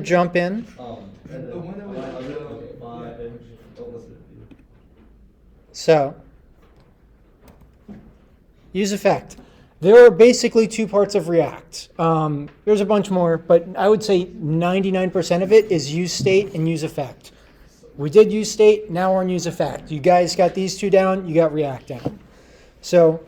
Jump in. So, use effect. There are basically two parts of React. There's a bunch more, but I would say 99% of it is use state and use effect. We did use state, now we're on use effect. You guys got these two down, you got React down. So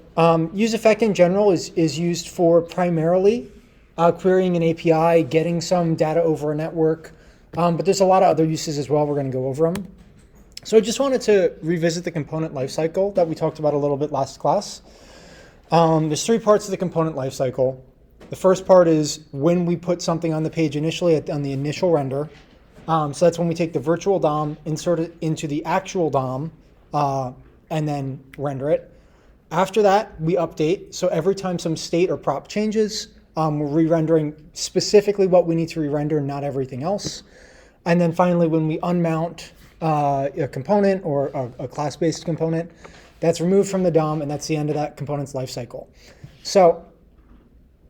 use effect in general is used for primarily querying an API, getting some data over a network, but there's a lot of other uses as well. We're going to go over them. So I just wanted to revisit the component lifecycle that we talked about a little bit last class. There's three parts of the component lifecycle. The first part is when we put something on the page initially on the initial render. So that's when we take the virtual DOM, insert it into the actual DOM, and then render it. After that, we update. So every time some state or prop changes, we're re-rendering specifically what we need to re-render, not everything else. And then finally, when we unmount a component or a class-based component, that's removed from the DOM, and that's the end of that component's lifecycle. So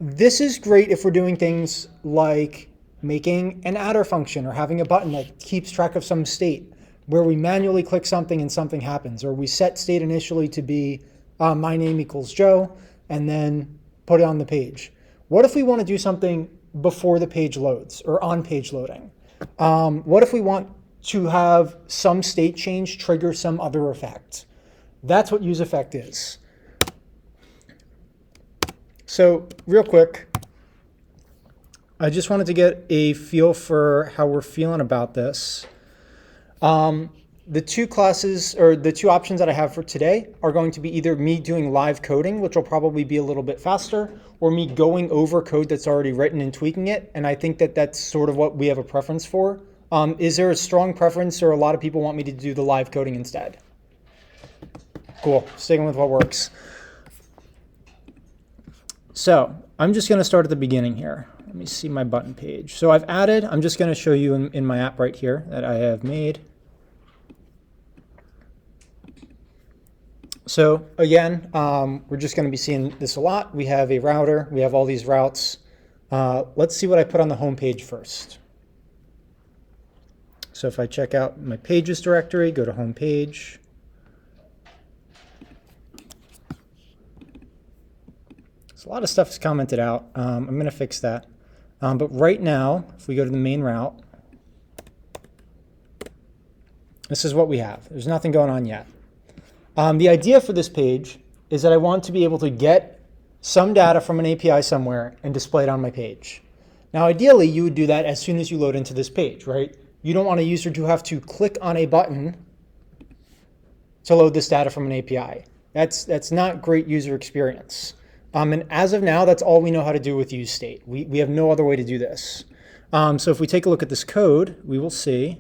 this is great if we're doing things like making an adder function or having a button that keeps track of some state where we manually click something and something happens, or we set state initially to be my name equals Joe and then put it on the page. What if we want to do something before the page loads or on page loading? What if we want to have some state change trigger some other effect? That's what use effect is. So real quick, I just wanted to get a feel for how we're feeling about this. The two classes or the two options that I have for today are going to be either me doing live coding, which will probably be a little bit faster, or me going over code that's already written and tweaking it. And I think that that's sort of what we have a preference for. Is there a strong preference, or a lot of people want me to do the live coding instead? Cool, sticking with what works. So I'm just going to start at the beginning here. Let me see my button page. So I've added, I'm just going to show you in my app right here that I have made. So again, we're just going to be seeing this a lot. We have a router. We have all these routes. Let's see what I put on the home page first. So if I check out my pages directory, go to home page. So a lot of stuff is commented out. I'm going to fix that. But right now, if we go to the main route, this is what we have. There's nothing going on yet. The idea for this page is that I want to be able to get some data from an API somewhere and display it on my page. Now, ideally, you would do that as soon as you load into this page, right? You don't want a user to have to click on a button to load this data from an API. That's not great user experience. And as of now, that's all we know how to do with use state. We have no other way to do this. So if we take a look at this code, we will see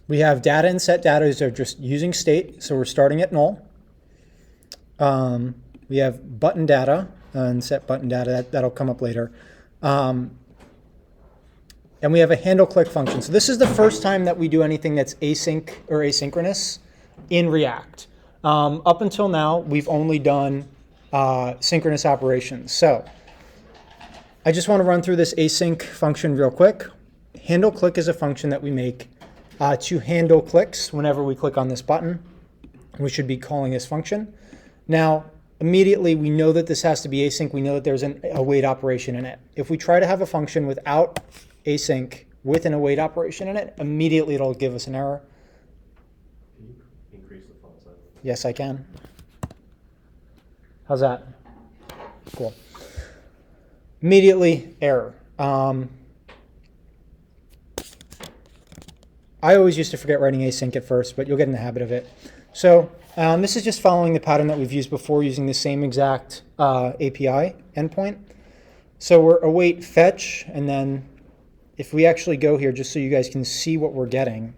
we have data and set data is just using state, so we're starting at null. We have button data and set button data, that'll come up later. And we have a handle click function. So this is the first time that we do anything that's async or asynchronous in React. Up until now, we've only done synchronous operations. So I just want to run through this async function real quick. Handle click is a function that we make to handle clicks whenever we click on this button. We should be calling this function. Now, immediately we know that this has to be async. We know that there's an await operation in it. If we try to have a function without async with an await operation in it, immediately it'll give us an error. Can you increase the font size? Yes, I can. How's that? Cool. Immediately, error. I always used to forget writing async at first, but you'll get in the habit of it. So this is just following the pattern that we've used before using the same exact API endpoint. So we're await fetch, and then if we actually go here, just so you guys can see what we're getting.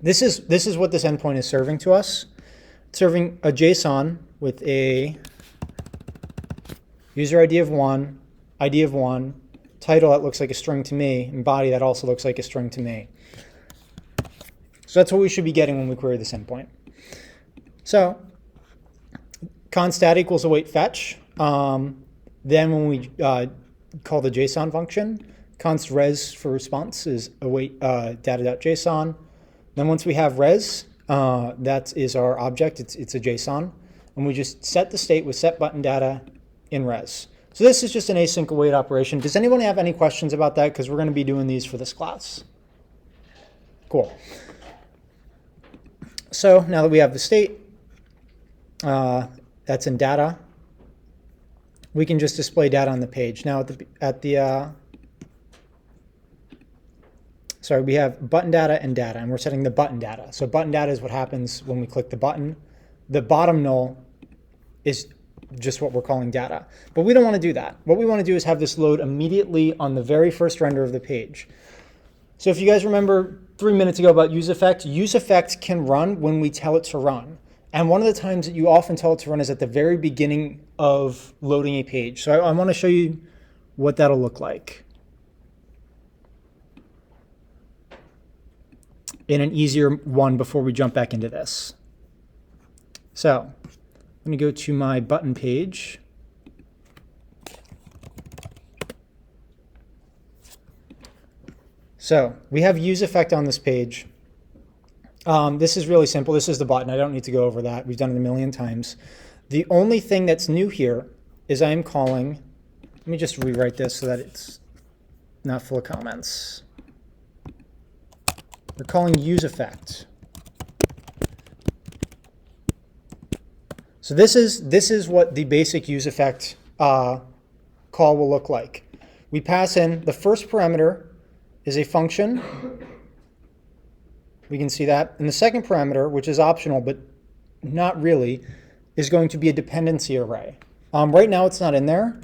This is what this endpoint is serving to us. It's serving a JSON with a user ID of 1, title that looks like a string to me, and body that also looks like a string to me. So that's what we should be getting when we query this endpoint. So constat equals await fetch. Then when we call the JSON function, const res for response is await data.json. Then once we have res, that is our object. It's a JSON. And we just set the state with set button data in res. So this is just an async await operation. Does anyone have any questions about that? Because we're going to be doing these for this class. Cool. So now that we have the state, that's in data, we can just display data on the page. Now sorry, we have button data, and we're setting the button data. So button data is what happens when we click the button. The bottom null is just what we're calling data. But we don't want to do that. What we want to do is have this load immediately on the very first render of the page. So if you guys remember 3 minutes ago about useEffect can run when we tell it to run. And one of the times that you often tell it to run is at the very beginning of loading a page. So I want to show you what that'll look like in an easier one before we jump back into this. So I'm going to go to my button page. So we have useEffect on this page. This is really simple. This is the button. I don't need to go over that. We've done it a million times. The only thing that's new here is I'm calling, let me just rewrite this so that it's not full of comments. We're calling useEffect. So this is what the basic useEffect call will look like. We pass in the first parameter is a function. We can see that. And the second parameter, which is optional but not really, is going to be a dependency array. Right now it's not in there.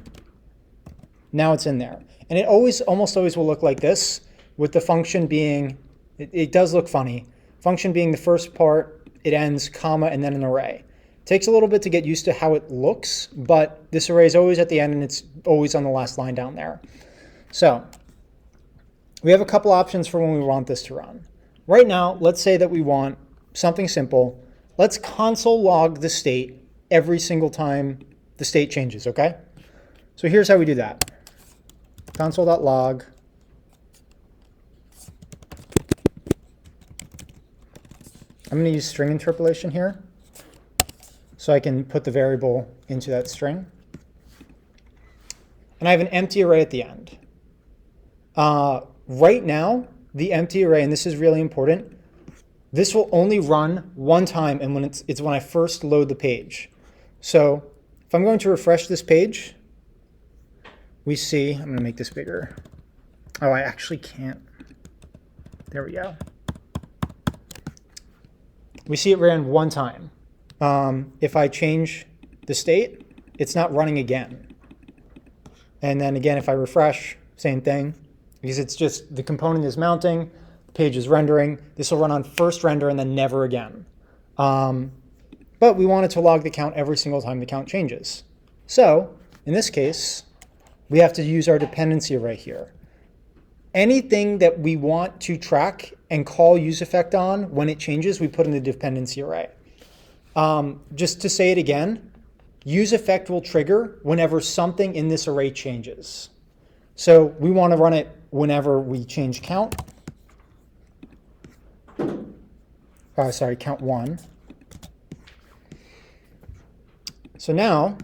Now it's in there. And it almost always will look like this, with the function being, it does look funny. Function being the first part, it ends, comma, and then an array. Takes a little bit to get used to how it looks, but this array is always at the end and it's always on the last line down there. So we have a couple options for when we want this to run. Right now, let's say that we want something simple. Let's console log the state every single time the state changes, okay? So here's how we do that. Console.log. I'm going to use string interpolation here so I can put the variable into that string. And I have an empty array at the end. Right now, the empty array, and this is really important, this will only run one time, and when it's when I first load the page. So if I'm going to refresh this page, we see, I'm going to make this bigger. Oh, I actually can't. There we go. We see it ran one time. If I change the state, it's not running again. And then again, if I refresh, same thing. Because it's just the component is mounting, the page is rendering. This will run on first render and then never again. But we want it to log the count every single time the count changes. So in this case, we have to use our dependency array here. Anything that we want to track and call useEffect on when it changes, we put in the dependency array. Just to say it again, useEffect will trigger whenever something in this array changes. So we want to run it whenever we change count. Count 1. So now,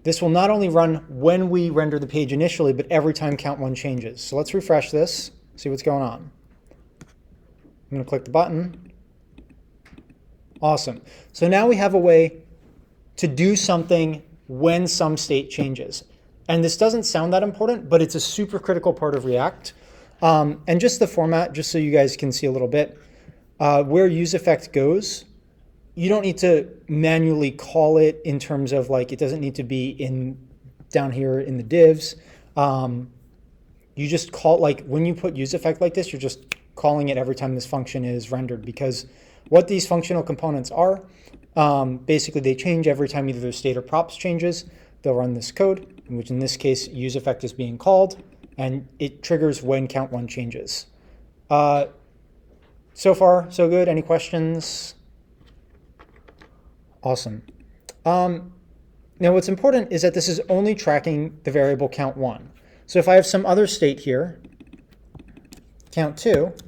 this will not only run when we render the page initially, but every time count 1 changes. So let's refresh this, see what's going on. I'm going to click the button. Awesome. So now we have a way to do something when some state changes. And this doesn't sound that important, but it's a super critical part of React. And just the format, just so you guys can see a little bit, where useEffect goes, you don't need to manually call it in terms of like, it doesn't need to be down here in the divs. You just call, like when you put useEffect like this, you're just calling it every time this function is rendered, because what these functional components are, basically they change every time either their state or props changes. They'll run this code, which in this case, useEffect is being called, and it triggers when count 1 changes. So far, so good. Any questions? Awesome. Now what's important is that this is only tracking the variable count1. So if I have some other state here, count2,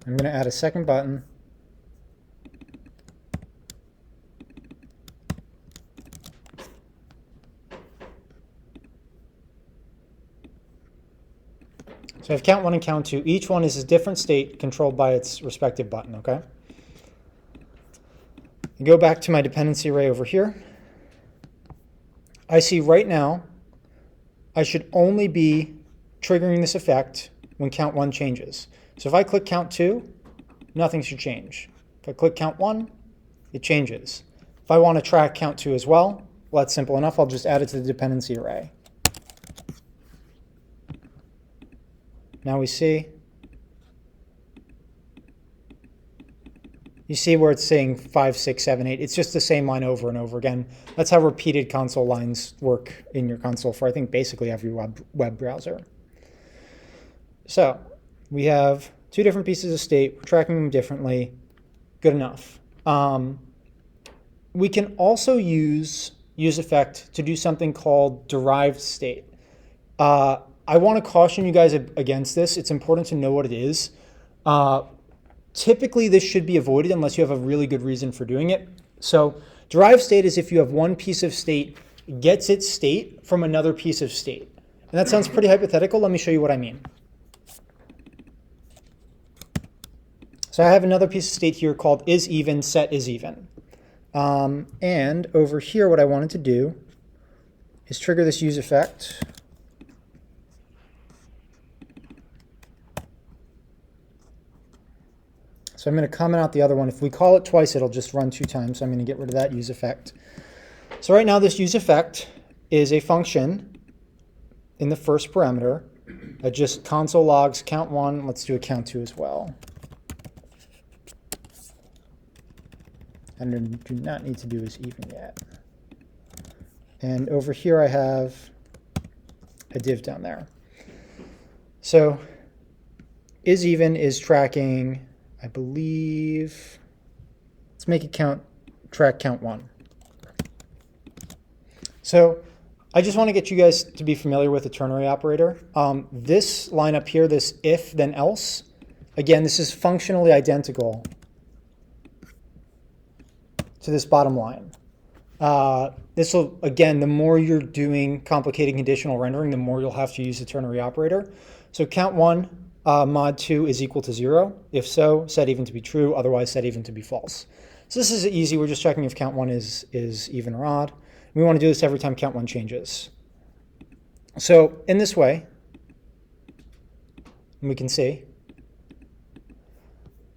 I'm going to add a second button. So I have count1 and count2. Each one is a different state controlled by its respective button, okay? Go back to my dependency array over here. I see right now I should only be triggering this effect when count1 changes. So if I click count2, nothing should change. If I click count1, it changes. If I want to track count2 as well, that's simple enough. I'll just add it to the dependency array. Now we see. You see where it's saying 5, 6, 7, 8. It's just the same line over and over again. That's how repeated console lines work in your console for, I think, basically every web browser. So we have two different pieces of state. We're tracking them differently. Good enough. We can also use effect to do something called derived state. I want to caution you guys against this. It's important to know what it is. Typically, this should be avoided unless you have a really good reason for doing it. So derived state is if you have one piece of state gets its state from another piece of state. And that sounds pretty hypothetical. Let me show you what I mean. So I have another piece of state here called isEven, set isEven. And over here, what I wanted to do is trigger this use effect. So I'm going to comment out the other one. If we call it twice, it'll just run 2 times. So I'm going to get rid of that use effect. So right now, this use effect is a function in the first parameter that just console logs count1. Let's do a count2 as well. And I do not need to do isEven yet. And over here, I have a div down there. So isEven is tracking, I believe, let's make it track count1. So I just want to get you guys to be familiar with the ternary operator. This line up here, this if then else, again, this is functionally identical to this bottom line. This will, again, the more you're doing complicated conditional rendering, the more you'll have to use the ternary operator. So count1 mod 2 is equal to 0. If so, set even to be true. Otherwise, set even to be false. So this is easy. We're just checking if count1 is even or odd. We want to do this every time count1 changes. So in this way, we can see,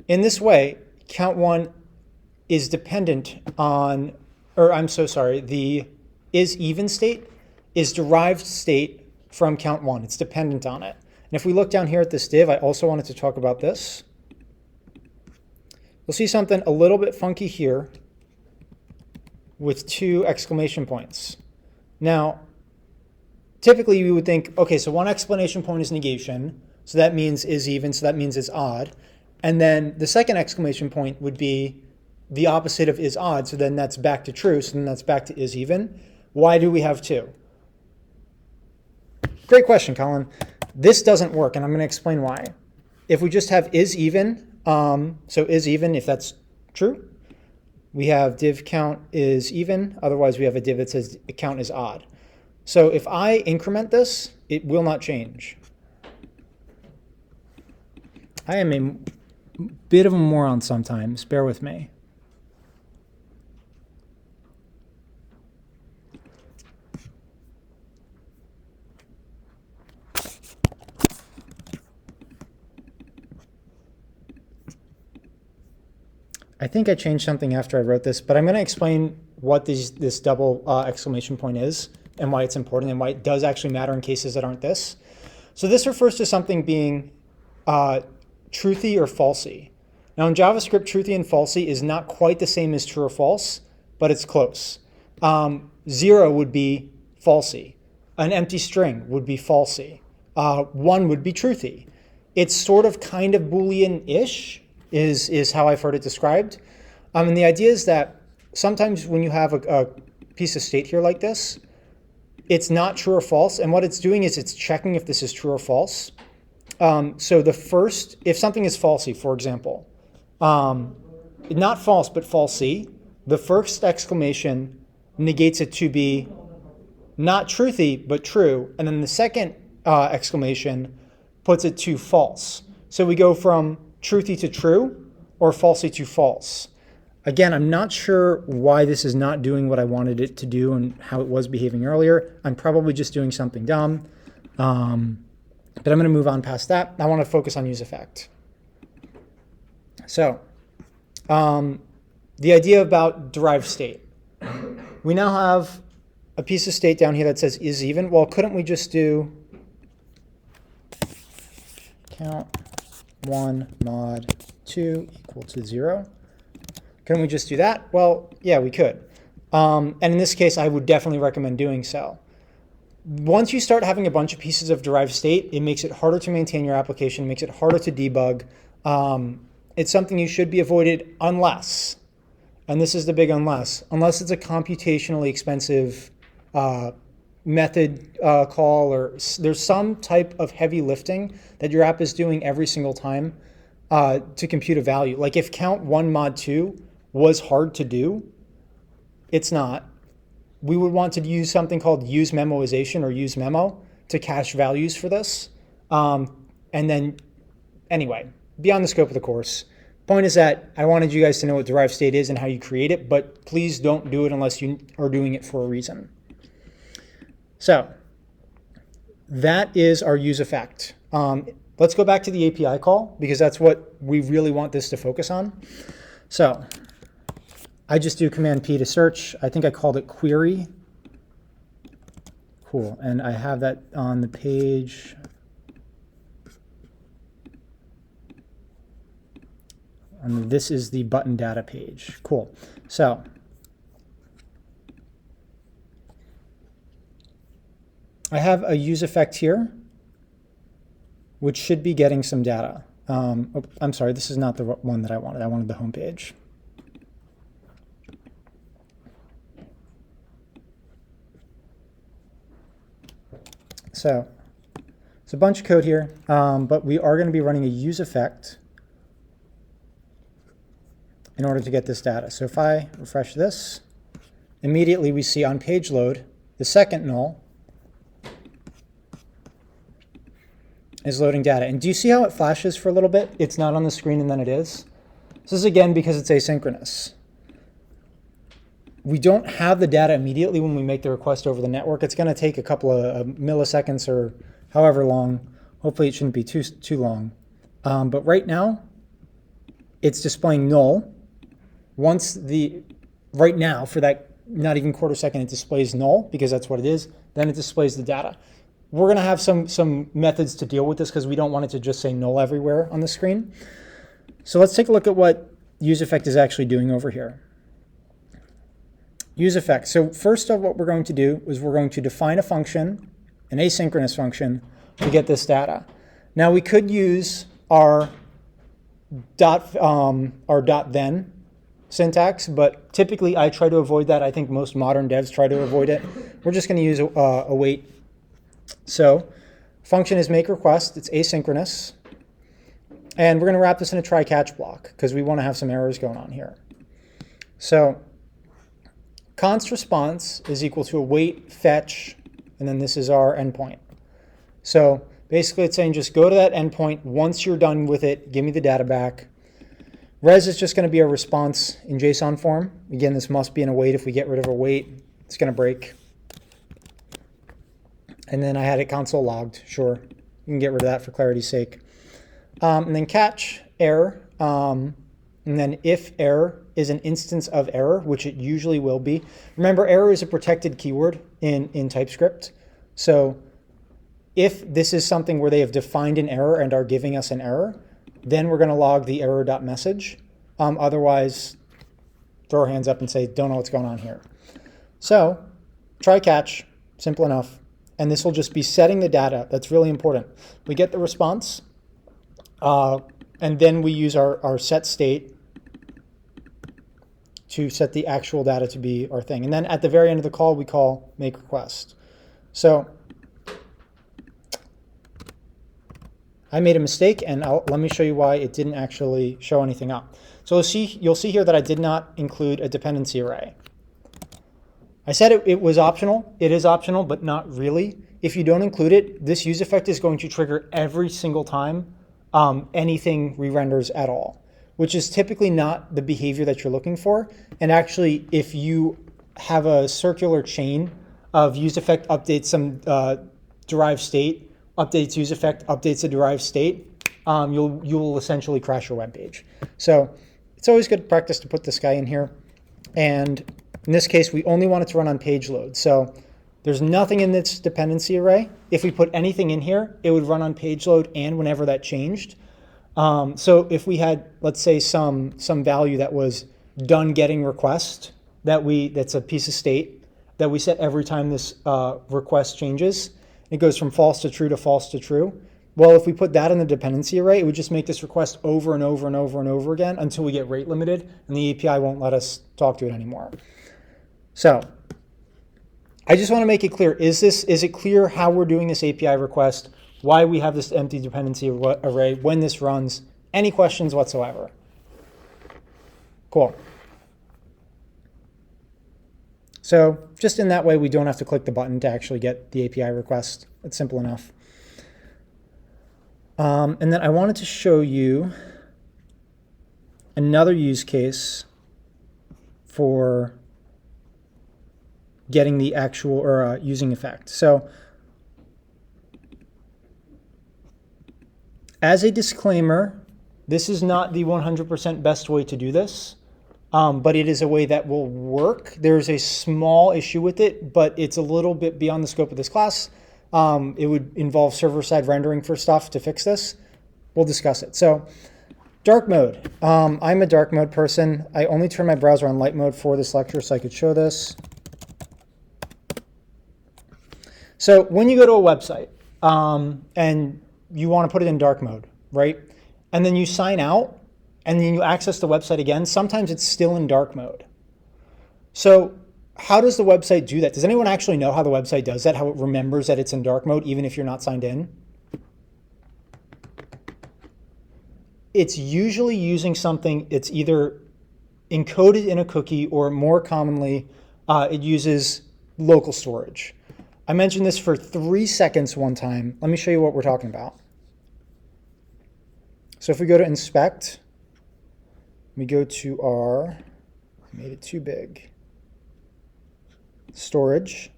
in this way, count1 is dependent on, or I'm so sorry, the isEven state is derived state from count1. It's dependent on it. And if we look down here at this div, I also wanted to talk about this. You'll see something a little bit funky here with 2 exclamation points. Now, typically you would think, okay, so 1 exclamation point is negation, so that means isEven, so that means it's odd. And then the second exclamation point would be the opposite of is odd, so then that's back to true, so then that's back to isEven. Why do we have 2? Great question, Colin. This doesn't work, and I'm going to explain why. If we just have isEven, so isEven, if that's true, we have div count is even, otherwise we have a div that says count is odd. So if I increment this, it will not change. I am a bit of a moron sometimes, bear with me. I think I changed something after I wrote this, but I'm going to explain what this double exclamation point is and why it's important and why it does actually matter in cases that aren't this. So this refers to something being truthy or falsy. Now in JavaScript, truthy and falsy is not quite the same as true or false, but it's close. 0 would be falsy. An empty string would be falsy. 1 would be truthy. it's sort of kind of Boolean-ish is how I've heard it described. And the idea is that sometimes when you have a piece of state here like this, it's not true or false. And what it's doing is it's checking if this is true or false. So the first, if something is falsy, for example, not false, but falsy, the first exclamation negates it to be not truthy, but true. And then the second exclamation puts it to false. So we go from truthy to true or falsy to false. Again, I'm not sure why this is not doing what I wanted it to do and how it was behaving earlier. I'm probably just doing something dumb. But I'm going to move on past that. I want to focus on use effect. So the idea about derived state. We now have a piece of state down here that says is even. Well, couldn't we just do count 1 mod 2 equal to 0? Couldn't we just do that? Well, yeah, we could. And in this case, I would definitely recommend doing so. Once you start having a bunch of pieces of derived state, it makes it harder to maintain your application, makes it harder to debug. It's something you should be avoided unless, and this is the big unless it's a computationally expensive method call, or there's some type of heavy lifting that your app is doing every single time to compute a value. Like if count 1 mod 2 was hard to do, it's not. We would want to use something called use memoization or use memo to cache values for this. And then anyway, beyond the scope of the course, point is that I wanted you guys to know what derived state is and how you create it, but please don't do it unless you are doing it for a reason. So that is our use effect. Let's go back to the API call because that's what we really want this to focus on. So I just do Command P to search. I think I called it query. Cool, and I have that on the page. And this is the button data page. Cool. So I have a use effect here, which should be getting some data. I'm sorry, this is not the one that I wanted. I wanted the home page. So it's a bunch of code here, but we are going to be running a use effect in order to get this data. So if I refresh this, immediately we see on page load, the second null is loading data. And do you see how it flashes for a little bit? It's not on the screen and then it is. This is again because it's asynchronous. We don't have the data immediately when we make the request over the network. It's going to take a couple of milliseconds or however long. Hopefully it shouldn't be too long. But right now, it's displaying null. Right now, for that not even quarter second, it displays null because that's what it is. Then it displays the data. We're going to have some methods to deal with this because we don't want it to just say null everywhere on the screen. So let's take a look at what use effect is actually doing over here. Use effect. So first of what we're going to do is we're going to define a function, an asynchronous function, to get this data. Now we could use our .then syntax, but typically I try to avoid that. I think most modern devs try to avoid it. We're just going to use await. So function is make request. It's asynchronous. And we're going to wrap this in a try-catch block because we want to have some errors going on here. So const response is equal to await fetch, and then this is our endpoint. So basically it's saying just go to that endpoint. Once you're done with it, give me the data back. Res is just going to be a response in JSON form. Again, this must be an await. If we get rid of await, it's going to break. And then I had it console logged. Sure, you can get rid of that for clarity's sake. And then catch error. And then if error is an instance of error, which it usually will be. Remember, error is a protected keyword in TypeScript. So if this is something where they have defined an error and are giving us an error, then we're going to log the error.message. Otherwise, throw our hands up and say, don't know what's going on here. So try catch, simple enough. And this will just be setting the data. That's really important. We get the response. And then we use our set state to set the actual data to be our thing. And then at the very end of the call, we call make request. So I made a mistake, and let me show you why it didn't actually show anything up. So you'll see here that I did not include a dependency array. I said it was optional. It is optional, but not really. If you don't include it, this use effect is going to trigger every single time anything re-renders at all, which is typically not the behavior that you're looking for. And actually, if you have a circular chain of use effect updates some derived state, updates use effect, updates a derived state, you will essentially crash your web page. So it's always good practice to put this guy in here. And in this case, we only want it to run on page load. So there's nothing in this dependency array. If we put anything in here, it would run on page load and whenever that changed. So if we had, let's say, some value that was done getting request, that's a piece of state that we set every time this request changes, it goes from false to true to false to true. Well, if we put that in the dependency array, it would just make this request over and over and over and over again until we get rate limited, and the API won't let us talk to it anymore. So I just want to make it clear, is it clear how we're doing this API request, why we have this empty dependency array, when this runs? Any questions whatsoever? Cool. So just in that way, we don't have to click the button to actually get the API request. It's simple enough. And then I wanted to show you another use case for getting the actual or using effect. So as a disclaimer, this is not the 100% best way to do this, but it is a way that will work. There's a small issue with it, but it's a little bit beyond the scope of this class. It would involve server-side rendering for stuff to fix this. We'll discuss it. So dark mode. I'm a dark mode person. I only turn my browser on light mode for this lecture so I could show this. So when you go to a website and you want to put it in dark mode, right? And then you sign out and then you access the website again, sometimes it's still in dark mode. So how does the website do that? Does anyone actually know how the website does that, how it remembers that it's in dark mode even if you're not signed in? It's usually using something, it's either encoded in a cookie or more commonly, it uses local storage. I mentioned this for 3 seconds one time. Let me show you what we're talking about. So if we go to inspect, we go to our, I made it too big, storage.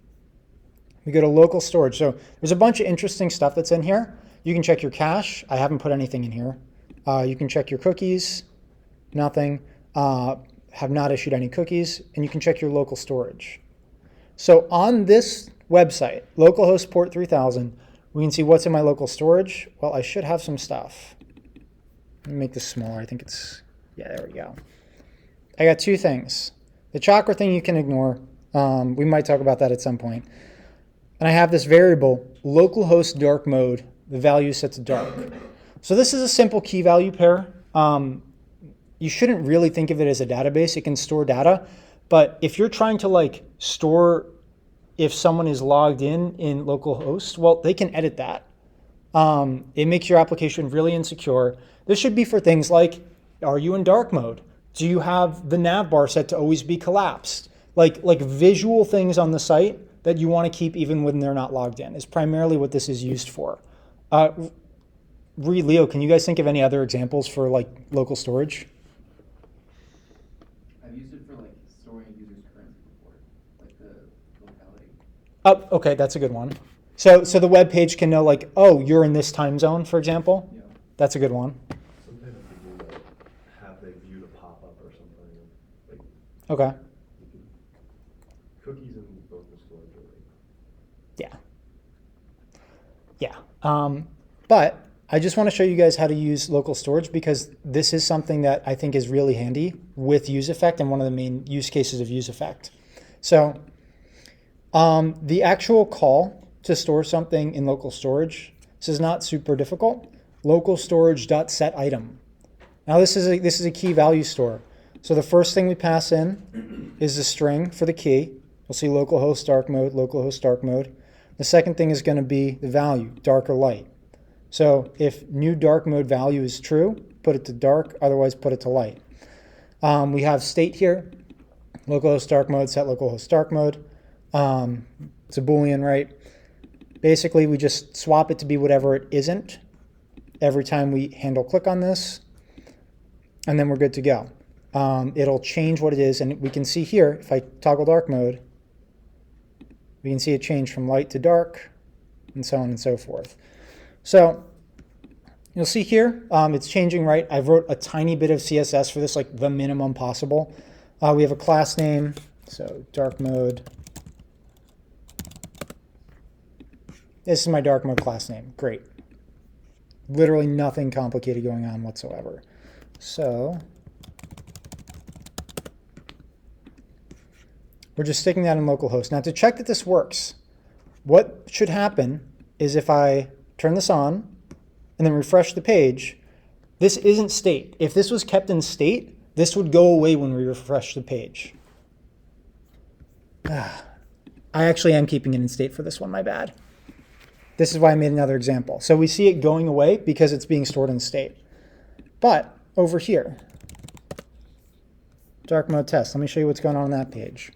We go to local storage. So there's a bunch of interesting stuff that's in here. You can check your cache. I haven't put anything in here. You can check your cookies, nothing. Have not issued any cookies. And you can check your local storage. So on this website, localhost port 3000, we can see what's in my local storage. Well, I should have some stuff. Let me make this smaller. I think it's, yeah, there we go. I got two things. The chakra thing you can ignore. We might talk about that at some point. And I have this variable, localhost dark mode, the value set to dark. So this is a simple key value pair. You shouldn't really think of it as a database. It can store data. But if you're trying to like store if someone is logged in localhost, well, they can edit that. It makes your application really insecure. This should be for things like, are you in dark mode? Do you have the nav bar set to always be collapsed? Like visual things on the site that you want to keep even when they're not logged in is primarily what this is used for. Leo, can you guys think of any other examples for like local storage? I've used it for like storing users' currency report, like the locality. Oh, okay, that's a good one. So the web page can know like, oh, you're in this time zone, for example. Yeah. That's a good one. Sometimes people like have they viewed a pop-up or something. Like Okay. cookies and local storage are like, Yeah. But I just want to show you guys how to use local storage because this is something that I think is really handy with use effect and one of the main use cases of use effect. So the actual call to store something in local storage, this is not super difficult. local storage.setItem. Now this is a key value store. So the first thing we pass in is the string for the key. You'll see localhost dark mode, localhost dark mode. The second thing is going to be the value, dark or light. So if new dark mode value is true, put it to dark, otherwise put it to light. We have state here, localhost dark mode, set localhost dark mode. It's a Boolean, right? Basically, we just swap it to be whatever it isn't every time we handle click on this, and then we're good to go. It'll change what it is, and we can see here, if I toggle dark mode, we can see it change from light to dark, and so on and so forth. So you'll see here, it's changing, right? I wrote a tiny bit of CSS for this, like the minimum possible. We have a class name, so dark mode. This is my dark mode class name. Great. Literally nothing complicated going on whatsoever. So we're just sticking that in localhost. Now to check that this works, what should happen is if I turn this on and then refresh the page, this isn't state. If this was kept in state, this would go away when we refresh the page. I actually am keeping it in state for this one, my bad. This is why I made another example. So we see it going away because it's being stored in state. But over here, dark mode test. Let me show you what's going on that page.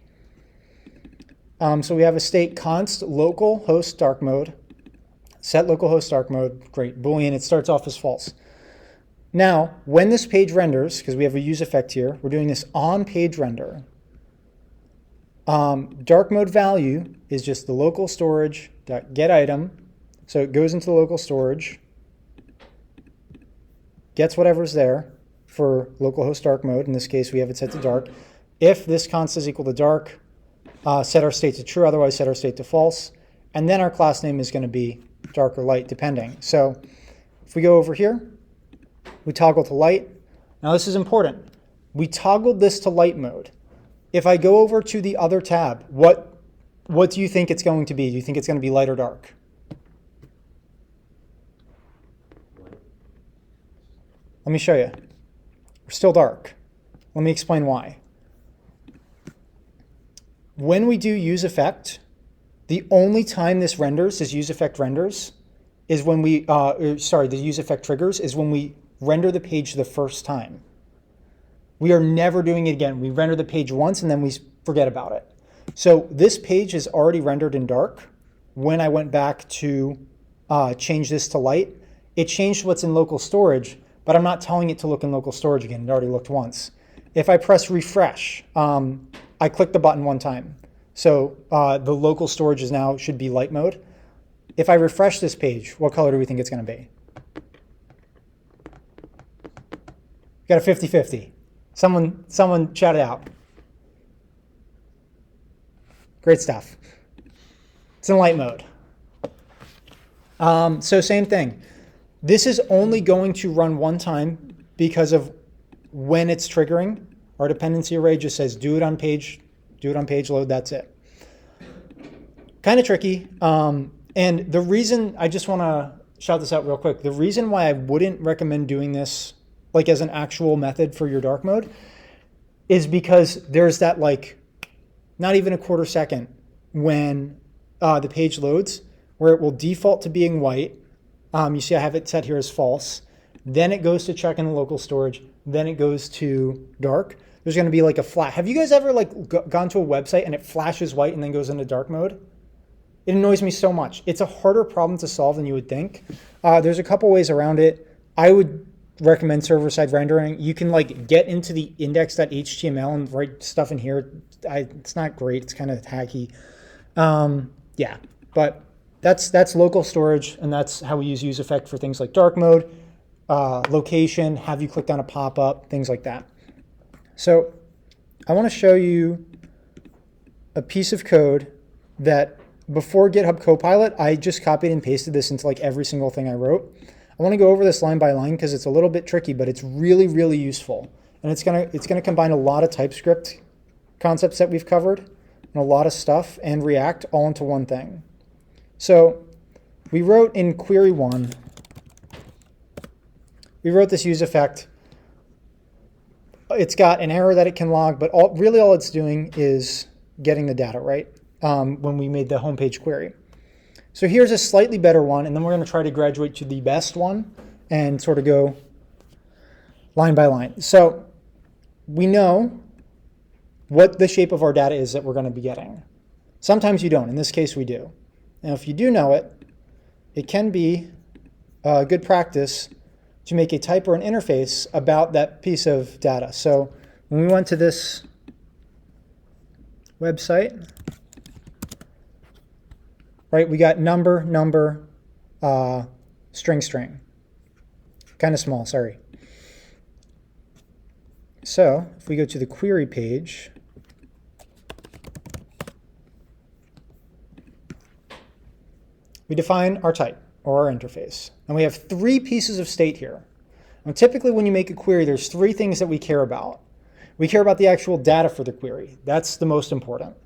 So we have a state const local host dark mode, set localhost dark mode. Great, Boolean. It starts off as false. Now, when this page renders, because we have a use effect here, we're doing this on page render. Dark mode value is just the local storage get item. So it goes into the local storage, gets whatever's there for localhost dark mode. In this case, we have it set to dark. If this const is equal to dark, set our state to true, otherwise set our state to false. And then our class name is going to be dark or light, depending. So if we go over here, we toggle to light. Now this is important. We toggled this to light mode. If I go over to the other tab, what do you think it's going to be? Do you think it's going to be light or dark? Let me show you. We're still dark. Let me explain why. When we do use effect, the only time this renders, this use effect renders, is when we, the use effect triggers is when we render the page the first time. We are never doing it again. We render the page once and then we forget about it. So this page is already rendered in dark. When I went back to change this to light, it changed what's in local storage, but I'm not telling it to look in local storage again. It already looked once. If I press refresh, I click the button one time. So the local storage is now should be light mode. If I refresh this page, what color do we think it's going to be? Got a 50-50. Someone shout it out. Great stuff. It's in light mode. So same thing. This is only going to run one time because of when it's triggering. Our dependency array just says do it on page load, that's it. Kind of tricky. And the reason, I just want to shout this out real quick. The reason why I wouldn't recommend doing this like as an actual method for your dark mode is because there's that like not even a quarter second when the page loads where it will default to being white. You see I have it set here as false. Then it goes to check in the local storage. Then it goes to dark. There's going to be like a flash. Have you guys ever like gone to a website and it flashes white and then goes into dark mode? It annoys me so much. It's a harder problem to solve than you would think. There's a couple ways around it. I would recommend server-side rendering. You can like get into the index.html and write stuff in here. It's not great. It's kind of hacky. Yeah, but that's local storage, and that's how we use effect for things like dark mode, location, have you clicked on a pop-up, things like that. So I want to show you a piece of code that before GitHub Copilot, I just copied and pasted this into like every single thing I wrote. I want to go over this line by line because it's a little bit tricky, but it's really, really useful. And it's gonna combine a lot of TypeScript concepts that we've covered and a lot of stuff and React all into one thing. So we wrote in query 1, we wrote this use effect. It's got an error that it can log, but really all it's doing is getting the data, right? When we made the homepage query. So here's a slightly better one, and then we're going to try to graduate to the best one and sort of go line by line. So we know what the shape of our data is that we're going to be getting. Sometimes you don't. In this case, we do. Now, if you do know it, it can be good practice to make a type or an interface about that piece of data. So when we went to this website, right, we got number, string. Kind of small, sorry. So if we go to the query page, we define our type or our interface. And we have 3 pieces of state here. Now, typically when you make a query, there's 3 things that we care about. We care about the actual data for the query. That's the most important.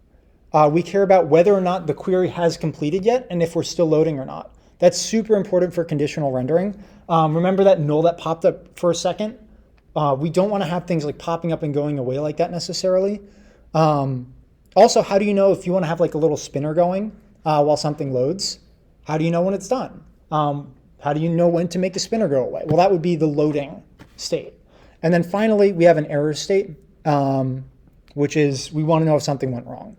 We care about whether or not the query has completed yet and if we're still loading or not. That's super important for conditional rendering. Remember that null that popped up for a second? We don't want to have things like popping up and going away like that necessarily. Also, how do you know if you want to have like a little spinner going while something loads? How do you know when it's done? How do you know when to make the spinner go away? Well, that would be the loading state. And then finally, we have an error state, which is we want to know if something went wrong.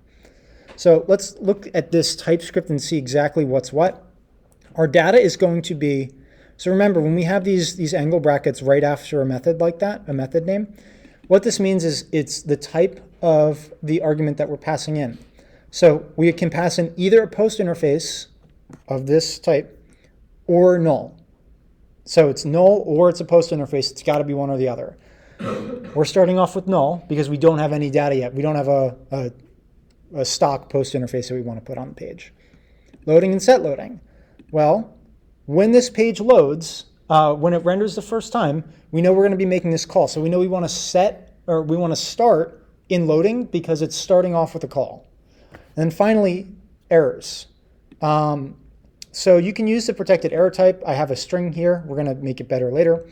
So let's look at this TypeScript and see exactly what's what. Our data is going to be, so remember when we have these angle brackets right after a method like that, a method name, what this means is it's the type of the argument that we're passing in. So we can pass in either a post interface of this type or null. So it's null or it's a post interface. It's got to be one or the other. We're starting off with null because we don't have any data yet. We don't have a stock post interface that we want to put on the page. Loading and set loading. Well, when this page loads, when it renders the first time, we know we're going to be making this call. So we know we want to set, or we want to start in loading because it's starting off with a call. And then finally, errors. So you can use the protected error type. I have a string here. We're going to make it better later.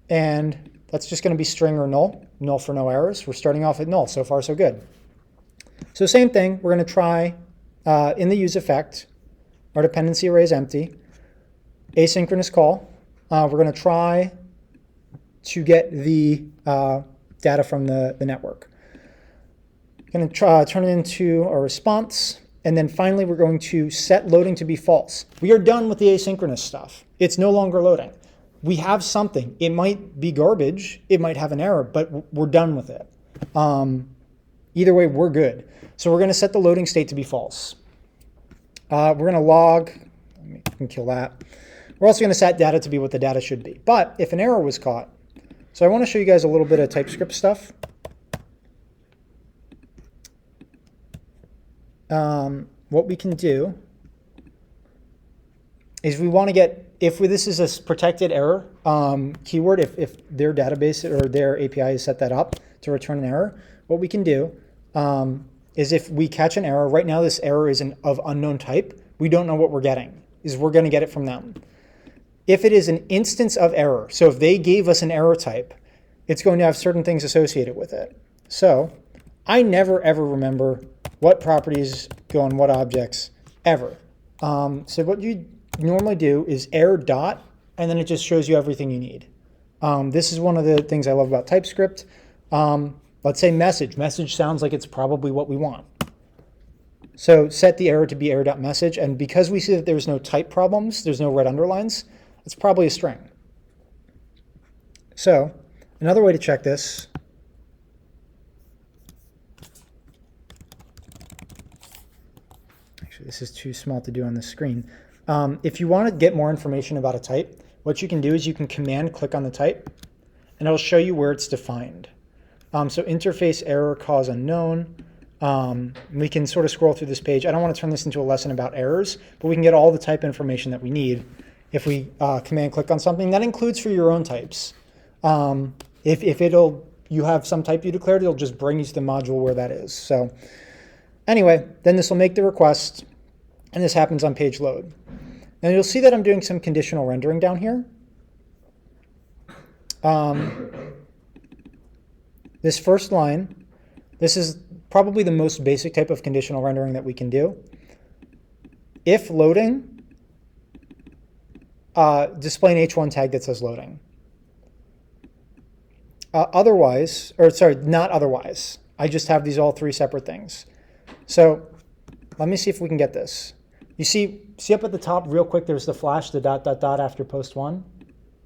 And that's just going to be string or null. Null for no errors. We're starting off at null. So far, so good. So same thing. We're going to try in the use effect, our dependency array is empty. Asynchronous call. We're going to try to get the data from the network. Going to turn it into a response. And then finally, we're going to set loading to be false. We are done with the asynchronous stuff. It's no longer loading. We have something. It might be garbage. It might have an error, but we're done with it. Either way, we're good. So we're going to set the loading state to be false. We're going to log. We can kill that. We're also going to set data to be what the data should be. But if an error was caught, so I want to show you guys a little bit of TypeScript stuff. What we can do is we want to get, if this is a protected error keyword, if their database or their API has set that up to return an error, what we can do is if we catch an error, right now this error is of unknown type, we don't know what we're getting, is we're going to get it from them. If it is an instance of error, so if they gave us an error type, it's going to have certain things associated with it. So I never ever remember what properties go on what objects ever. So what you normally do is error dot, and then it just shows you everything you need. This is one of the things I love about TypeScript. Let's say message. Message sounds like it's probably what we want. So set the error to be error.message, and because we see that there's no type problems, there's no red underlines, it's probably a string. So another way to check this, actually this is too small to do on the screen. If you want to get more information about a type, what you can do is you can command click on the type, and it'll show you where it's defined. So interface error cause unknown. We can sort of scroll through this page. I don't want to turn this into a lesson about errors, but we can get all the type information that we need if we command click on something. That includes for your own types. If you have some type you declared, it'll just bring you to the module where that is. So anyway, then this will make the request, and this happens on page load. Now you'll see that I'm doing some conditional rendering down here. this first line, this is probably the most basic type of conditional rendering that we can do. If loading, display an H1 tag that says loading. Otherwise, or sorry, not otherwise. I just have these all three separate things. So let me see if we can get this. You see up at the top real quick, there's the flash, the ... after post 1.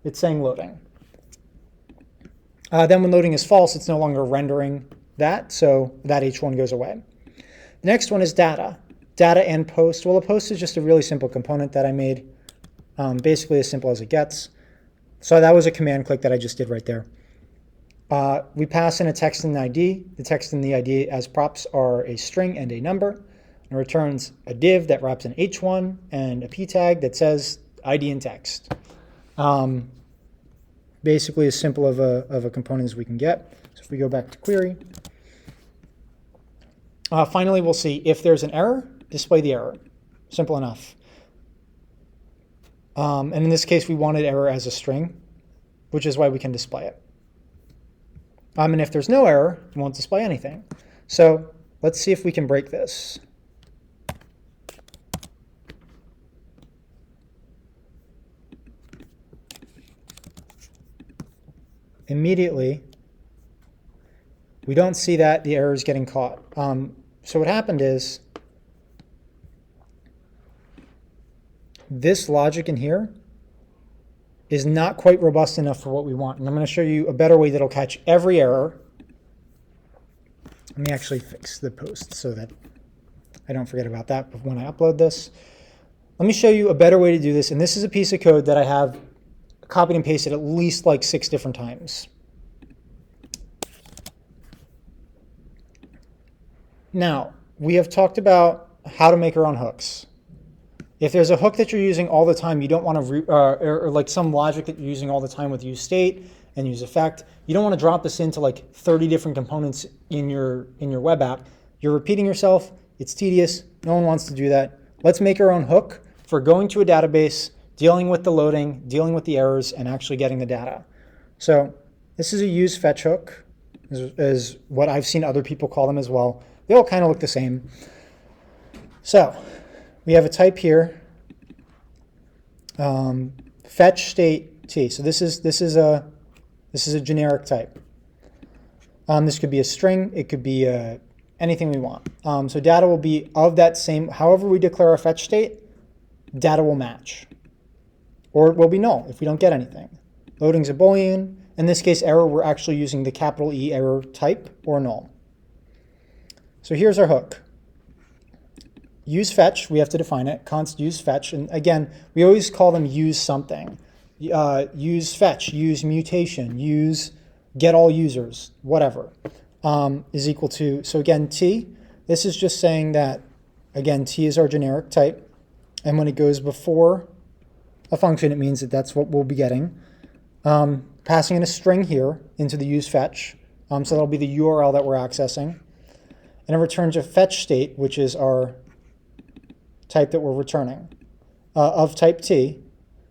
It's saying loading. Then when loading is false, it's no longer rendering that, so that H1 goes away. The next one is data. Data and post. Well, a post is just a really simple component that I made, basically as simple as it gets. So that was a command click that I just did right there. We pass in a text and an ID. The text and the ID as props are a string and a number. And returns a div that wraps an H1 and a p tag that says ID and text. Basically as simple of a component as we can get. So if we go back to query, finally we'll see if there's an error, display the error. Simple enough. And in this case, we wanted error as a string, which is why we can display it. And if there's no error, it won't display anything. So let's see if we can break this. Immediately, we don't see that the error is getting caught. So what happened is this logic in here is not quite robust enough for what we want. And I'm going to show you a better way that'll catch every error. Let me actually fix the post so that I don't forget about that when I upload this. Let me show you a better way to do this. And this is a piece of code that I have copied and pasted at least like 6 different times. Now, we have talked about how to make our own hooks. If there's a hook that you're using all the time, you don't want to, or like some logic that you're using all the time with useState and useEffect, you don't want to drop this into like 30 different components in your web app. You're repeating yourself. It's tedious. No one wants to do that. Let's make our own hook for going to a database, dealing with the loading, dealing with the errors, and actually getting the data. So this is a useFetch hook, is what I've seen other people call them as well. They all kind of look the same. So we have a type here, fetch state t. So this is a generic type. This could be a string. It could be anything we want. So data will be of that same. However we declare our fetch state, data will match. Or it will be null if we don't get anything. Loading's a Boolean. In this case, error, we're actually using the capital E error type or null. So here's our hook. Use fetch, we have to define it. Const use fetch. And again, we always call them use something. Use fetch, use mutation, use get all users, whatever, is equal to, so again, t. This is just saying that, again, t is our generic type. And when it goes before a function, it means that that's what we'll be getting. Passing in a string here into the use fetch. So that'll be the URL that we're accessing. And it returns a fetch state, which is our type that we're returning, of type t,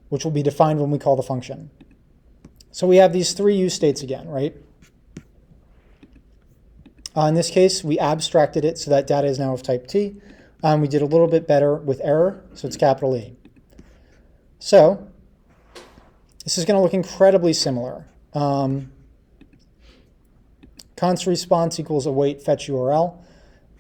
which will be defined when we call the function. So we have these 3 use states again, right? In this case, we abstracted it so that data is now of type t. We did a little bit better with error, so it's capital E. So this is going to look incredibly similar. Const response equals await fetch URL.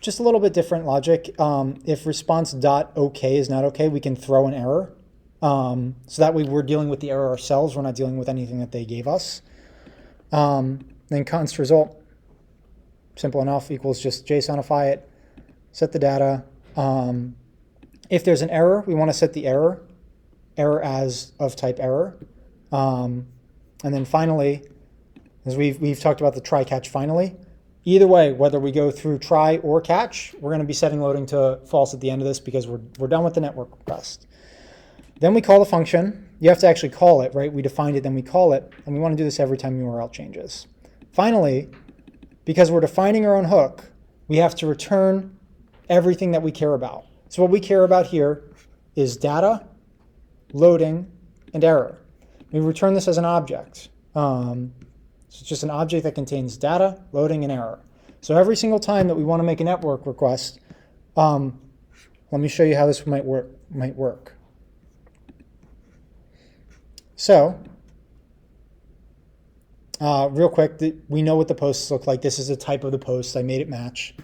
Just a little bit different logic. If response.ok is not okay, we can throw an error. So that way we're dealing with the error ourselves. We're not dealing with anything that they gave us. Then const result, simple enough, equals just JSONify it, set the data. If there's an error, we want to set the error as of type error. And then finally, as we've talked about the try catch finally, either way, whether we go through try or catch, we're going to be setting loading to false at the end of this because we're done with the network request. Then we call the function. You have to actually call it, right? We defined it, then we call it, and we want to do this every time URL changes. Finally, because we're defining our own hook, we have to return everything that we care about. So what we care about here is data, loading, and error. We return this as an object. So it's just an object that contains data, loading, and error. So every single time that we want to make a network request, let me show you how this might work. So, real quick, we know what the posts look like. This is the type of the post. I made it match.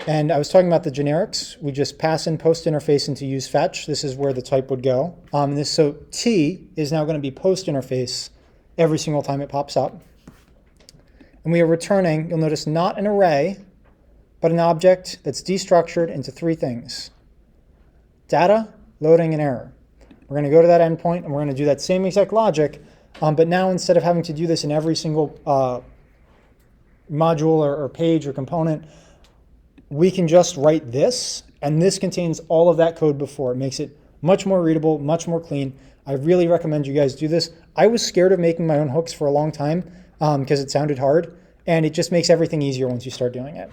And I was talking about the generics. We just pass in post interface into use fetch. This is where the type would go. So T is now going to be post interface every single time it pops up. And we are returning, you'll notice, not an array, but an object that's destructured into three things: data, loading, and error. We're going to go to that endpoint, and we're going to do that same exact logic, but now instead of having to do this in every single module or page or component, we can just write this, and this contains all of that code before. It makes it much more readable, much more clean. I really recommend you guys do this. I was scared of making my own hooks for a long time because it sounded hard, and it just makes everything easier once you start doing it.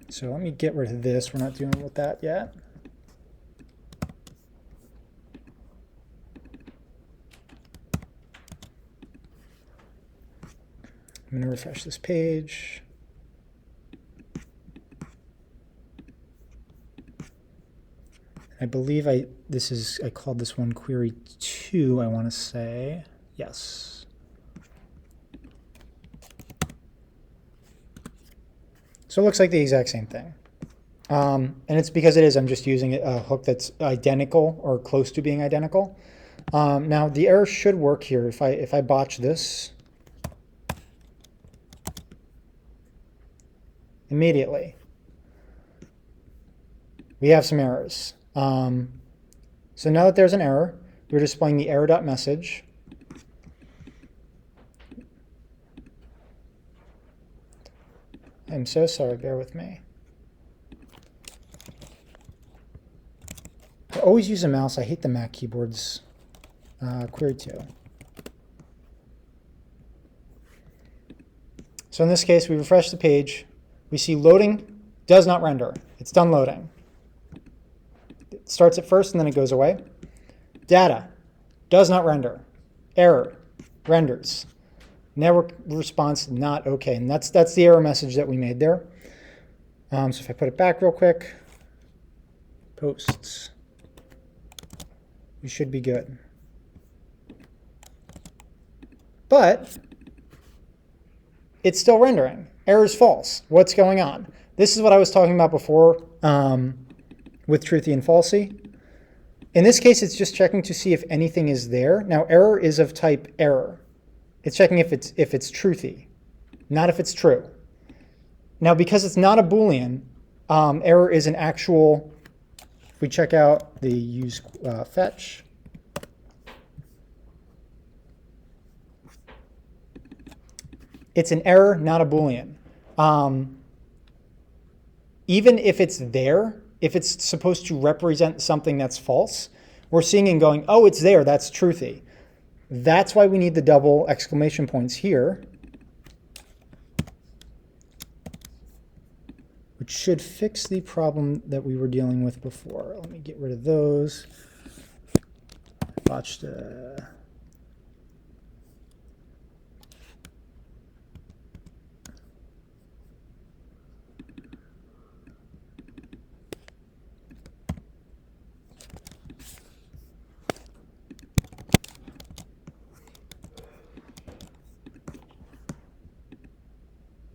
So let me get rid of this. We're not dealing with that yet. I'm going to refresh this page. I believe I called this one query 2, I want to say. Yes. So it looks like the exact same thing. And it's because it is. I'm just using a hook that's identical or close to being identical. Now the error should work here. If I botch this, immediately we have some errors. So now that there's an error, we're displaying the error.message. I'm so sorry, bear with me. I always use a mouse. I hate the Mac keyboards. Query 2. So in this case, we refresh the page. We see loading does not render. It's done loading. It starts at first and then it goes away. Data does not render. Error renders. Network response not okay. And that's the error message that we made there. So if I put it back real quick, posts, we should be good. But it's still rendering. Error is false. What's going on? This is what I was talking about before with truthy and falsy. In this case, it's just checking to see if anything is there. Now, error is of type error. It's checking if it's truthy, not if it's true. Now, because it's not a Boolean, error is an actual. If we check out the use fetch, it's an error, not a Boolean. Even if it's there, if it's supposed to represent something that's false, we're seeing and going, oh, it's there, that's truthy. That's why we need the double exclamation points here, which should fix the problem that we were dealing with before. Let me get rid of those. Botched.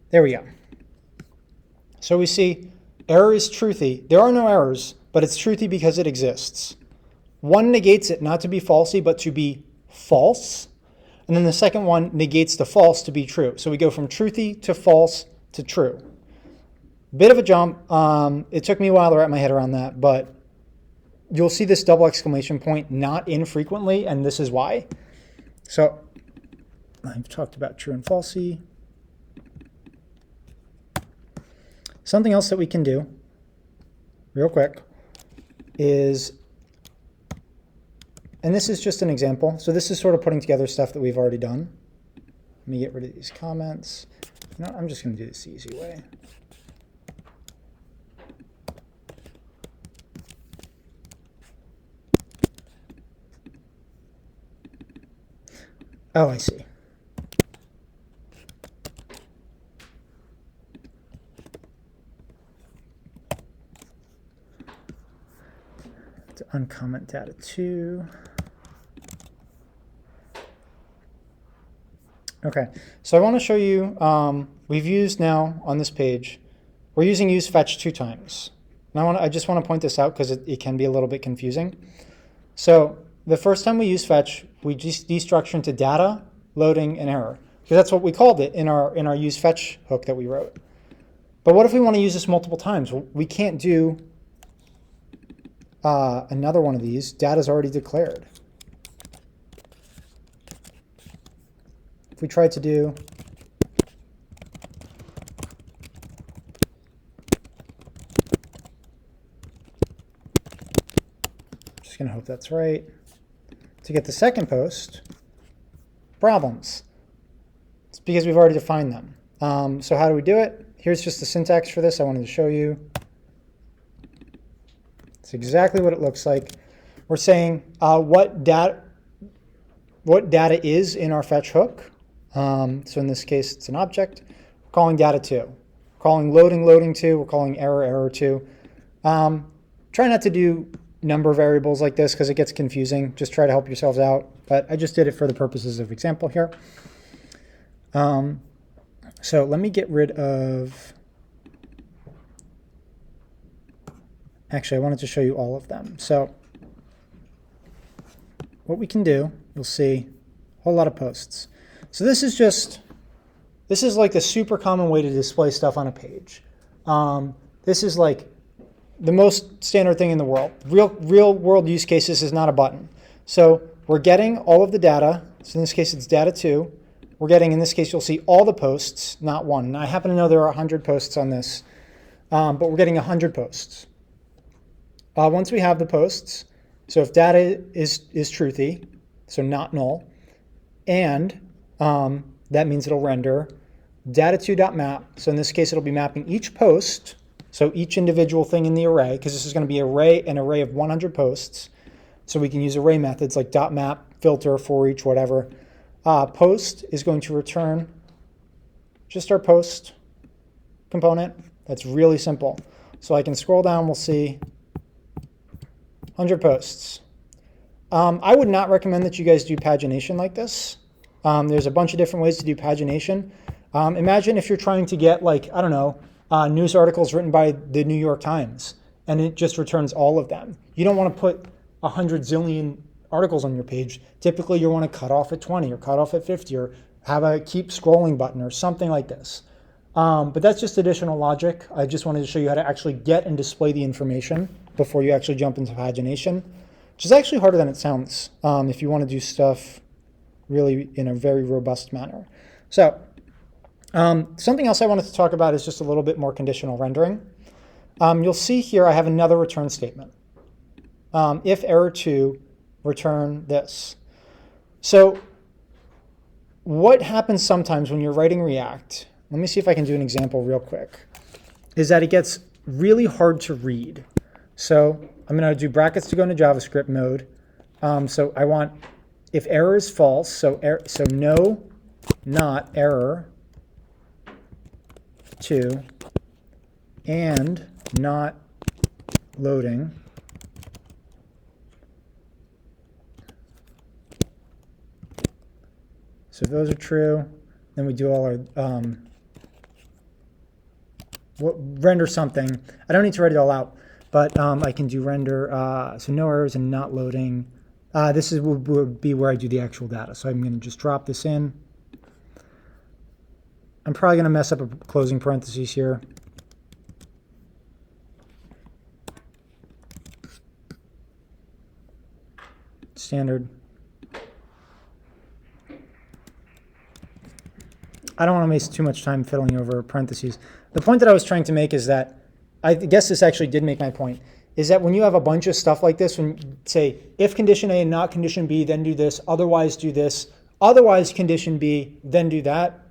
There we go. So we see error is truthy. There are no errors, but it's truthy because it exists. One negates it not to be falsy, but to be false. And then the second one negates the false to be true. So we go from truthy to false to true. Bit of a jump. It took me a while to wrap my head around that, but you'll see this double exclamation point not infrequently, and this is why. So I've talked about true and falsy. Something else that we can do, real quick, is, and this is just an example. So this is sort of putting together stuff that we've already done. Let me get rid of these comments. No, I'm just going to do this the easy way. Oh, I see. To uncomment data 2. Okay, so I want to show you, we've used now on this page, we're using useFetch 2 times. And I just want to point this out because it can be a little bit confusing. So the first time we use fetch, we just destructure into data, loading, and error. Because that's what we called it in our useFetch hook that we wrote. But what if we want to use this multiple times? Well, we can't do another one of these. Data's already declared. If we tried to do just going to hope that's right. To get the second post, problems. It's because we've already defined them. So how do we do it? Here's just the syntax for this I wanted to show you. It's exactly what it looks like. We're saying what data is in our fetch hook. So in this case, it's an object. We're calling data 2. We're calling loading 2. We're calling error 2. Try not to do number variables like this because it gets confusing. Just try to help yourselves out. But I just did it for the purposes of example here. So let me get rid of... Actually, I wanted to show you all of them. So what we can do, you'll see a whole lot of posts. So this is like the super common way to display stuff on a page. This is like the most standard thing in the world. Real world use cases is not a button. So we're getting all of the data. So in this case, it's data 2. We're getting, in this case, you'll see all the posts, not one. And I happen to know there are 100 posts on this, but we're getting 100 posts. Once we have the posts, so if data is truthy, so not null, and that means it'll render data2.map. So in this case, it'll be mapping each post, so each individual thing in the array, because this is going to be an array of 100 posts. So we can use array methods like .map, filter, for each, whatever. Post is going to return just our post component. That's really simple. So I can scroll down, we'll see 100 posts. I would not recommend that you guys do pagination like this. There's a bunch of different ways to do pagination. Imagine if you're trying to get, like, I don't know, news articles written by the New York Times, and it just returns all of them. You don't want to put 100 zillion articles on your page. Typically, you want to cut off at 20 or cut off at 50 or have a keep scrolling button or something like this. But that's just additional logic. I just wanted to show you how to actually get and display the information before you actually jump into pagination, which is actually harder than it sounds if you want to do stuff really in a very robust manner. So something else I wanted to talk about is just a little bit more conditional rendering. You'll see here I have another return statement. If error 2, return this. So what happens sometimes when you're writing React, let me see if I can do an example real quick, is that it gets really hard to read. So I'm going to do brackets to go into JavaScript mode. So I want, if error is false, so no, not error 2, and not loading. So if those are true, then we do all our render something. I don't need to write it all out, but I can do render, so no errors and not loading. This would be where I do the actual data. So I'm going to just drop this in. I'm probably going to mess up a closing parentheses here. Standard. I don't want to waste too much time fiddling over parentheses. The point that I was trying to make is that, I guess this actually did make my point, is that when you have a bunch of stuff like this, when you say, if condition A and not condition B, then do this, otherwise do this, otherwise condition B, then do that,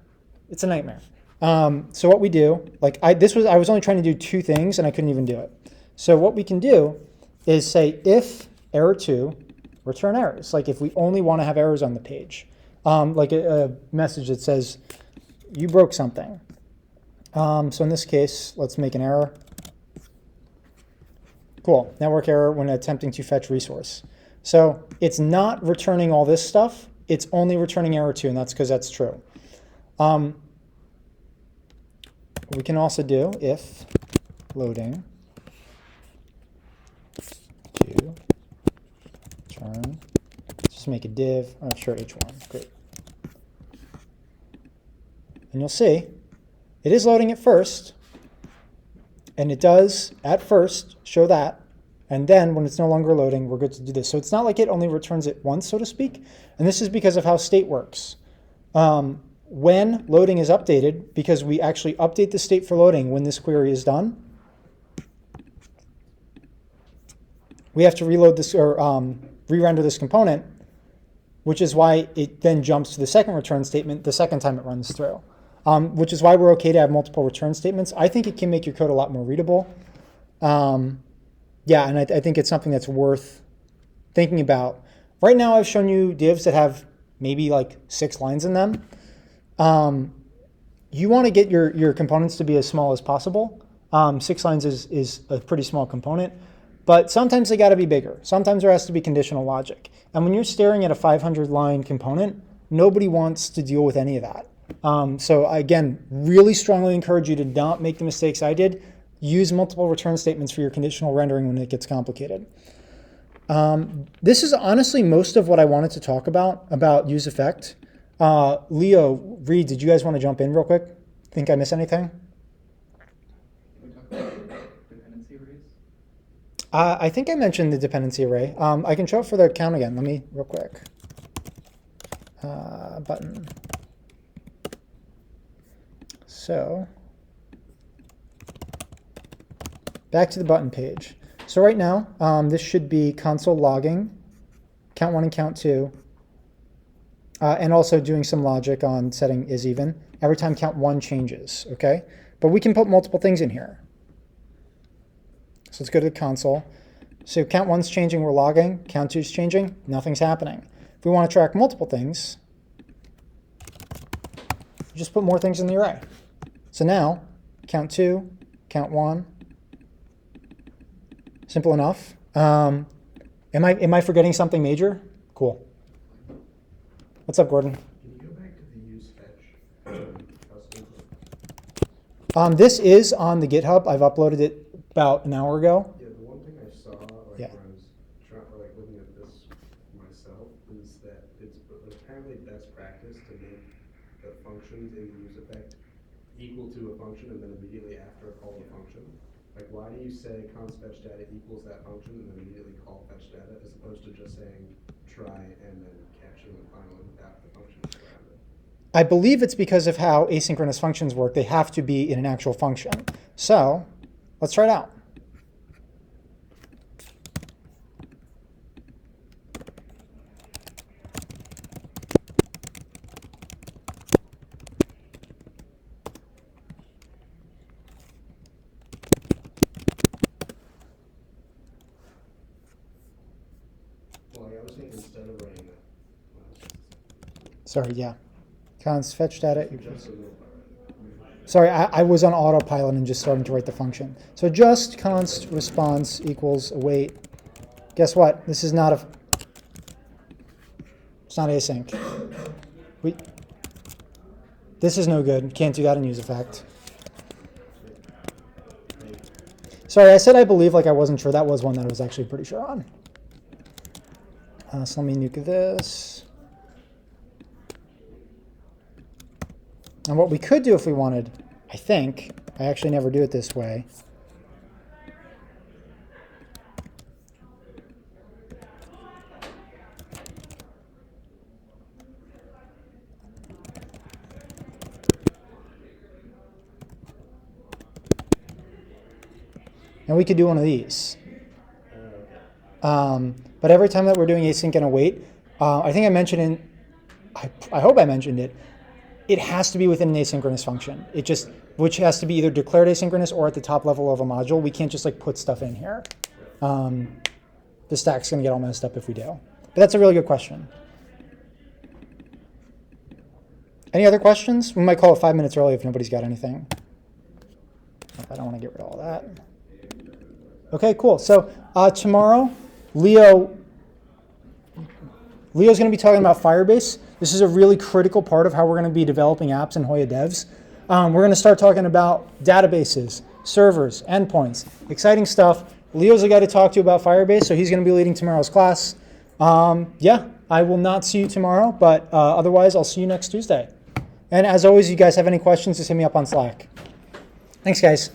it's a nightmare. So what we do, like I was only trying to do 2 things and I couldn't even do it. So what we can do is say, if error 2, return errors. Like if we only want to have errors on the page. like a message that says, you broke something. So in this case, let's make an error. Cool, network error when attempting to fetch resource. So it's not returning all this stuff, it's only returning error 2, and that's because that's true. We can also do if loading to return, just make a div, oh sure, h1, great. And you'll see, it is loading at first, and it does, at first, show that, and then when it's no longer loading, we're good to do this. So it's not like it only returns it once, so to speak, and this is because of how state works. When loading is updated, because we actually update the state for loading when this query is done, we have to reload this, or re-render this component, which is why it then jumps to the second return statement the second time it runs through. Which is why we're okay to have multiple return statements. I think it can make your code a lot more readable. Yeah, and I think it's something that's worth thinking about. Right now I've shown you divs that have maybe like 6 lines in them. You want to get your components to be as small as possible. 6 lines is a pretty small component, but sometimes they got to be bigger. Sometimes there has to be conditional logic. And when you're staring at a 500-line component, nobody wants to deal with any of that. So again, really strongly encourage you to not make the mistakes I did. Use multiple return statements for your conditional rendering when it gets complicated. This is honestly most of what I wanted to talk about use effect. Leo, Reed, did you guys want to jump in real quick? Think I missed anything? Can we talk about dependency arrays? I think I mentioned the dependency array. I can show it for the count again. Let me real quick. Button. So back to the button page. So right now, this should be console logging, count 1 and count 2, and also doing some logic on setting is even every time count 1 changes, okay? But we can put multiple things in here. So let's go to the console. So count 1's changing, we're logging. Count 2's changing, nothing's happening. If we want to track multiple things, just put more things in the array. So now, count 2, count 1. Simple enough. Am I forgetting something major? Cool. What's up, Gordon? Can you go back to the use fetch custom? This is on the GitHub. I've uploaded it about an hour ago. Yeah, the one thing I saw Yeah. when I was looking at this myself is that it's apparently best practice to make the functions in the use effect equal to a function and then immediately after call the function. Like, why do you say const fetch data equals that function and then immediately call fetch data as opposed to just saying try and then catch and then finally without the function around it? I believe it's because of how asynchronous functions work. They have to be in an actual function. So let's try it out. Well, I was saying instead of writing that. Sorry, yeah. Const fetch data equals. Just a little bit. Sorry, I was on autopilot and just starting to write the function. So just const response equals await. Guess what? This is not it's not async. This is no good. Can't do that in use effect. Sorry, I said I believe like I wasn't sure. That was one that I was actually pretty sure on. So let me nuke this. And what we could do if we wanted, I think, I actually never do it this way. And we could do one of these. But every time that we're doing async and await, I think I mentioned I hope I mentioned it, it has to be within an asynchronous function. Which has to be either declared asynchronous or at the top level of a module. We can't just like put stuff in here. The stack's gonna get all messed up if we do. But that's a really good question. Any other questions? We might call it 5 minutes early if nobody's got anything. I don't want to get rid of all that. Okay, cool. So tomorrow, Leo's going to be talking about Firebase. This is a really critical part of how we're going to be developing apps in Hoya Devs. We're going to start talking about databases, servers, endpoints, exciting stuff. Leo's the guy to talk to about Firebase, so he's going to be leading tomorrow's class. Yeah, I will not see you tomorrow, but otherwise I'll see you next Tuesday. And as always, you guys have any questions, just hit me up on Slack. Thanks, guys.